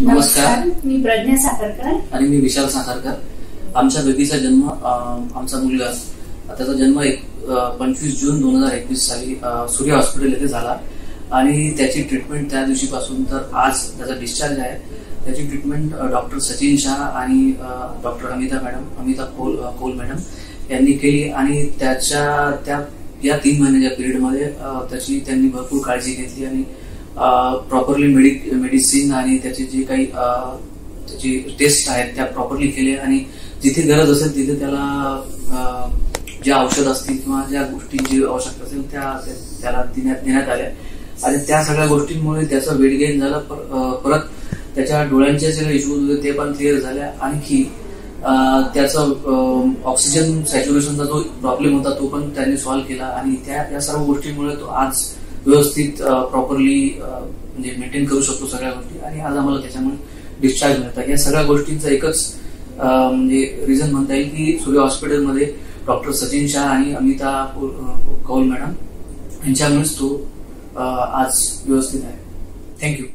नमस्कार, मी प्रज्ञा साखरकर आणि मी विशाल साखरकर. आमच्या बेबीचा जन्म आमचा मुलगा त्याचा जन्म 25 जून 2021 साली सूर्य हॉस्पिटल येथे झाला आणि त्याची ट्रीटमेंट त्या दिवशीपासून तर आज त्याचा डिस्चार्ज आहे. त्याची ट्रीटमेंट डॉक्टर सचिन शाह आणि डॉक्टर अमिता कोल मॅडम यांनी केली आणि त्याच्या या 3 महिन्याच्या पिरियडमध्ये त्यांनी भरपूर काळजी घेतली आणि प्रॉपरली मेडिसिन आणि त्याचे जे काही त्याची टेस्ट आहेत त्या प्रॉपरली केले आणि जिथे गरज असेल तिथे त्याला ज्या औषध असतील किंवा ज्या गोष्टींची आवश्यकता असेल त्याला देण्यात आल्या आणि त्या सगळ्या गोष्टींमुळे त्याचं वेट गेन झालं. परत त्याच्या डोळ्यांचे जे इश्यूज होते ते पण क्लिअर झाले. आणखी त्याचा ऑक्सिजन सॅच्युरेशनचा जो प्रॉब्लेम होता तो पण त्यांनी सॉल्व्ह केला आणि या सर्व गोष्टींमुळे तो आज व्यवस्थित प्रॉपरली म्हणजे मेंटेन करू शकतो सगळ्या गोष्टी आणि आज आम्हाला त्याच्यामुळे डिस्चार्ज मिळतात. या सगळ्या गोष्टींचा एकच म्हणजे रिझन म्हणता येईल की सूर्य हॉस्पिटलमध्ये डॉक्टर सचिन शाह आणि अमिता कौल मॅडम यांच्यामुळेच तो आज व्यवस्थित आहे. थँक्यू.